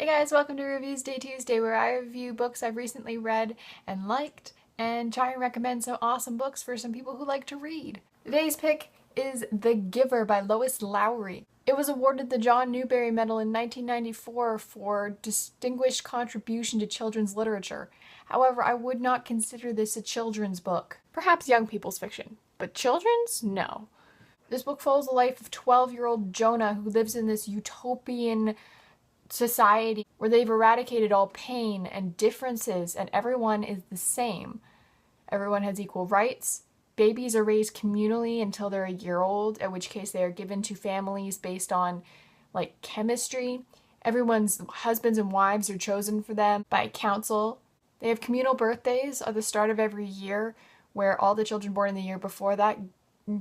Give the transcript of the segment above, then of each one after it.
Hey guys, welcome to Reviewsday Tuesday, where I review books I've recently read and liked and try and recommend some awesome books for some people who like to read. Today's pick is The Giver by Lois Lowry. It was awarded the John Newbery Medal in 1994 for distinguished contribution to children's literature. However, I would not consider this a children's book. Perhaps young people's fiction, but children's? No. This book follows the life of 12-year-old Jonah, who lives in this utopian society where they've eradicated all pain and differences and everyone is the same. Everyone has equal rights. Babies are raised communally until they're a year old, at which case they are given to families based on chemistry. Everyone's husbands and wives are chosen for them by council. They have communal birthdays at the start of every year, where all the children born in the year before that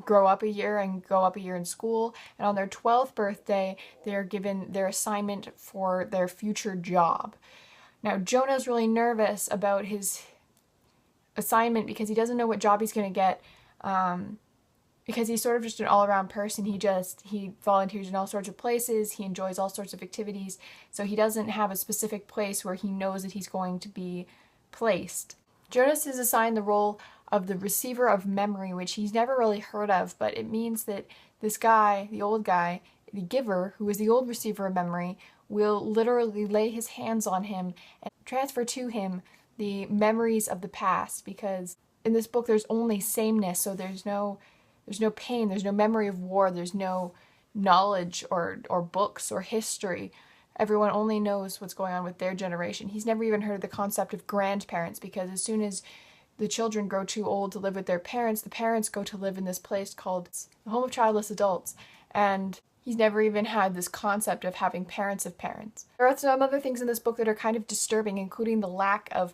grow up a year and go up a year in school, and on their 12th birthday they are given their assignment for their future job. Now Jonah's really nervous about his assignment because he doesn't know what job he's going to get, because he's sort of just an all-around person. He volunteers in all sorts of places, he enjoys all sorts of activities, so he doesn't have a specific place where he knows that he's going to be placed. Jonas is assigned the role of the receiver of memory, which he's never really heard of, but it means that this guy, the old guy, the giver, who is the old receiver of memory, will literally lay his hands on him and transfer to him the memories of the past, because in this book there's only sameness, so there's no pain, there's no memory of war, there's no knowledge or books or history. Everyone only knows what's going on with their generation. He's never even heard of the concept of grandparents, because as soon as the children grow too old to live with their parents, the parents go to live in this place called the Home of Childless Adults, and he's never even had this concept of having parents of parents. There are some other things in this book that are kind of disturbing, including the lack of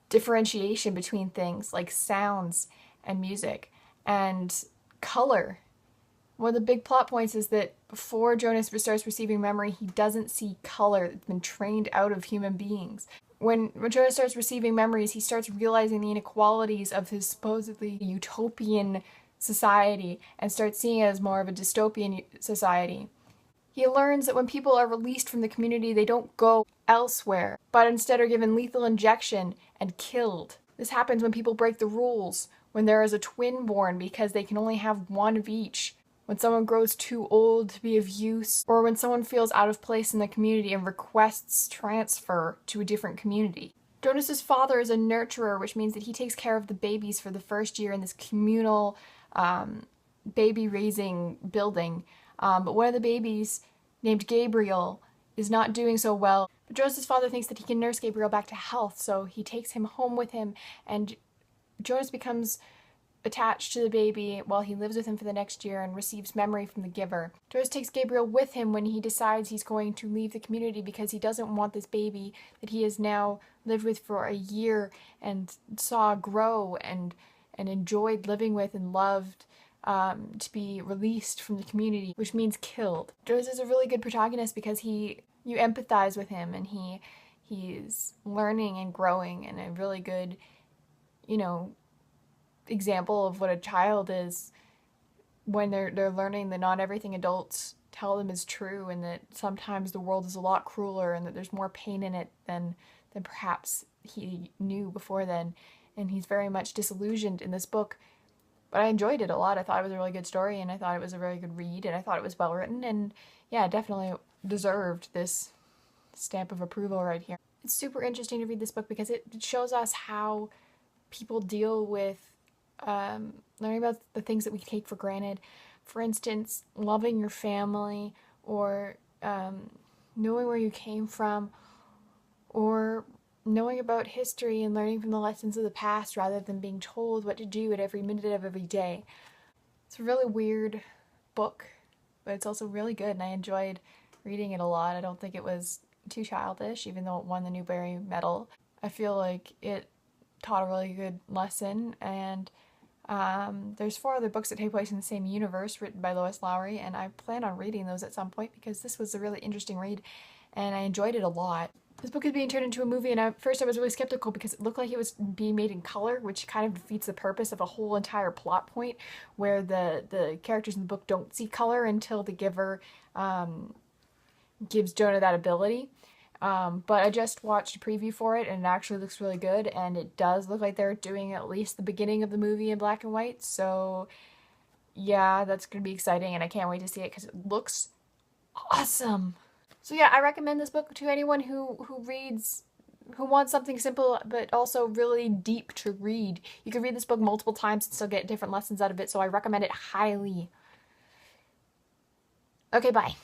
differentiation between things like sounds and music and color. One of the big plot points is that before Jonas starts receiving memory, he doesn't see color. It's been trained out of human beings. When Jonas starts receiving memories, he starts realizing the inequalities of his supposedly utopian society and starts seeing it as more of a dystopian society. He learns that when people are released from the community, they don't go elsewhere, but instead are given lethal injection and killed. This happens when people break the rules, when there is a twin born because they can only have one of each, when someone grows too old to be of use, or when someone feels out of place in the community and requests transfer to a different community. Jonas's father is a nurturer, which means that he takes care of the babies for the first year in this communal baby-raising building. But one of the babies, named Gabriel, is not doing so well. But Jonas's father thinks that he can nurse Gabriel back to health, so he takes him home with him, and Jonas becomes attached to the baby while he lives with him for the next year and receives memory from the giver. Jonas takes Gabriel with him when he decides he's going to leave the community because he doesn't want this baby that he has now lived with for a year and saw grow and enjoyed living with and loved, to be released from the community, which means killed. Jonas is a really good protagonist because you empathize with him, and he's learning and growing, and a really good, example of what a child is when they're learning that not everything adults tell them is true, and that sometimes the world is a lot crueler and that there's more pain in it than perhaps he knew before then. And he's very much disillusioned in this book, but I enjoyed it a lot. I thought it was a really good story, and I thought it was a very good read, and I thought it was well written, and yeah, definitely deserved this stamp of approval right here. It's super interesting to read this book because it shows us how people deal with learning about the things that we take for granted. For instance, loving your family, or knowing where you came from, or knowing about history and learning from the lessons of the past rather than being told what to do at every minute of every day. It's a really weird book, but it's also really good, and I enjoyed reading it a lot. I don't think it was too childish, even though it won the Newbery Medal. I feel like it taught a really good lesson, and there's 4 other books that take place in the same universe written by Lois Lowry, and I plan on reading those at some point because this was a really interesting read and I enjoyed it a lot. This book is being turned into a movie, and at first I was really skeptical because it looked like it was being made in color, which kind of defeats the purpose of a whole entire plot point where the characters in the book don't see color until the giver gives Jonah that ability. But I just watched a preview for it and it actually looks really good, and it does look like they're doing at least the beginning of the movie in black and white, so yeah, that's gonna be exciting and I can't wait to see it because it looks awesome. So yeah, I recommend this book to anyone who wants something simple but also really deep to read. You can read this book multiple times and still get different lessons out of it, so I recommend it highly. Okay, bye.